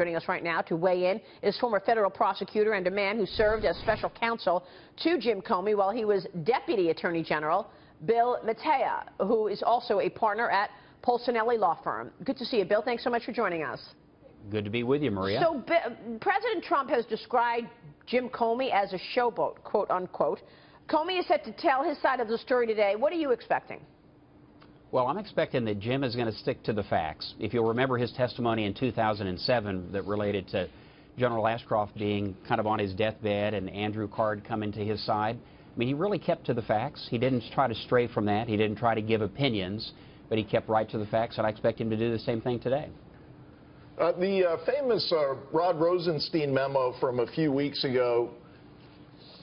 Joining us right now to weigh in is former federal prosecutor and a man who served as special counsel to Jim Comey while he was Deputy Attorney General, Bill Mateja, who is also a partner at Polsinelli Law Firm. Good to see you, Bill. Thanks so much for joining us. Good to be with you, Maria. So President Trump has described Jim Comey as a showboat, quote unquote. Comey is set to tell his side of the story today. What are you expecting? Well, I'm expecting that Jim is going to stick to the facts. If you'll remember his testimony in 2007 that related to General Ashcroft being kind of on his deathbed and Andrew Card coming to his side, I mean, he really kept to the facts. He didn't try to stray from that. He didn't try to give opinions, but he kept right to the facts, and I expect him to do the same thing today. The famous Rod Rosenstein memo from a few weeks ago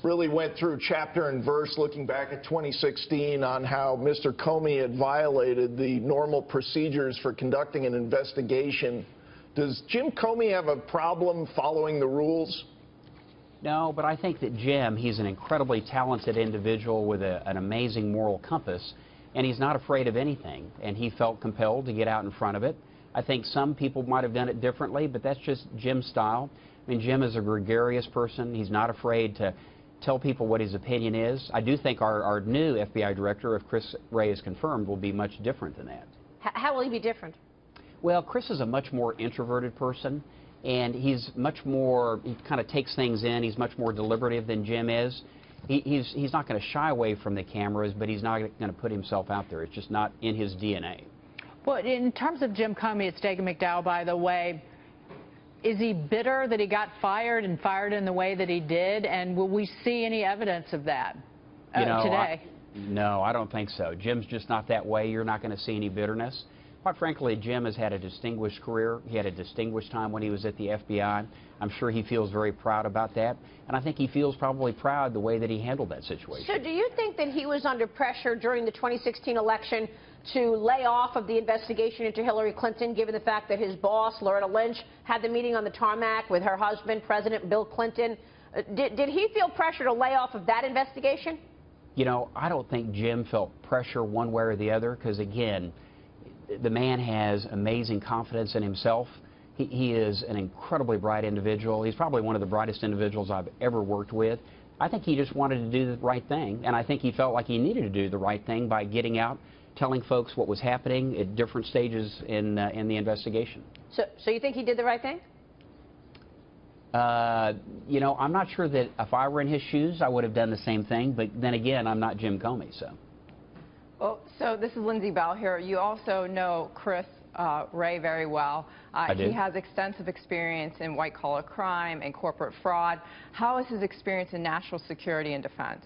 really went through chapter and verse looking back at 2016 on how Mr. Comey had violated the normal procedures for conducting an investigation. Does Jim Comey have a problem following the rules? No, but I think that Jim, he's an incredibly talented individual with an amazing moral compass, and he's not afraid of anything, and he felt compelled to get out in front of it. I think some people might have done it differently, but that's just Jim's style. I mean, Jim is a gregarious person. He's not afraid to tell people what his opinion is. I do think our new FBI director, if Chris Wray is confirmed, will be much different than that. How will he be different? Well, Chris is a much more introverted person, and he's much more, he kind of takes things in. He's much more deliberative than Jim is. He's not going to shy away from the cameras, but he's not going to put himself out there. It's just not in his DNA. Well, in terms of Jim Comey, it's Dagan McDowell, by the way. Is he bitter that he got fired and fired in the way that he did? And will we see any evidence of that today? No, I don't think so. Jim's just not that way. You're not going to see any bitterness. Quite frankly, Jim has had a distinguished career. He had a distinguished time when he was at the FBI. I'm sure he feels very proud about that. And I think he feels probably proud the way that he handled that situation. So do you think that he was under pressure during the 2016 election to lay off of the investigation into Hillary Clinton, given the fact that his boss, Loretta Lynch, had the meeting on the tarmac with her husband, President Bill Clinton? Did he feel pressure to lay off of that investigation? You know, I don't think Jim felt pressure one way or the other because, again, the man has amazing confidence in himself. He is an incredibly bright individual. He's probably one of the brightest individuals I've ever worked with. I think he just wanted to do the right thing, and I think he felt like he needed to do the right thing by getting out, telling folks what was happening at different stages in the investigation. So you think he did the right thing? You know, I'm not sure that if I were in his shoes, I would have done the same thing, but then again, I'm not Jim Comey, so. Well, so this is Lindsay Bell here. You also know Chris Wray very well. I do. He has extensive experience in white-collar crime and corporate fraud. How is his experience in national security and defense?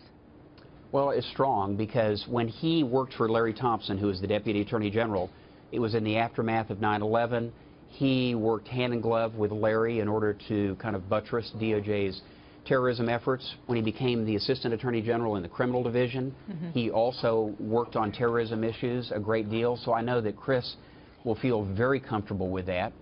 Well, it's strong because when he worked for Larry Thompson, who was the Deputy Attorney General, it was in the aftermath of 9/11. He worked hand in glove with Larry in order to kind of buttress DOJ's terrorism efforts. When he became the Assistant Attorney General in the Criminal Division, he also worked on terrorism issues a great deal. So I know that Chris will feel very comfortable with that,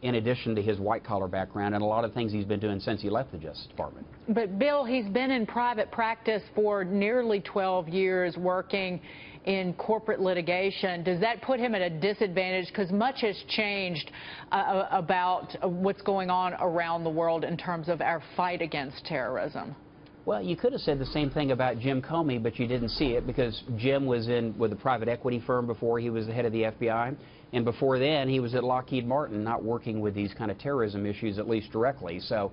in addition to his white-collar background and a lot of things he's been doing since he left the Justice Department. But, Bill, he's been in private practice for nearly 12 years working in corporate litigation. Does that put him at a disadvantage? Because much has changed about what's going on around the world in terms of our fight against terrorism. Well, you could have said the same thing about Jim Comey, but you didn't see it because Jim was in with a private equity firm before he was the head of the FBI. And before then, he was at Lockheed Martin, not working with these kind of terrorism issues, at least directly. So,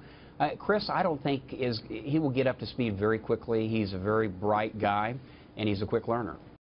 Chris, I don't think he will get up to speed very quickly. He's a very bright guy, and he's a quick learner.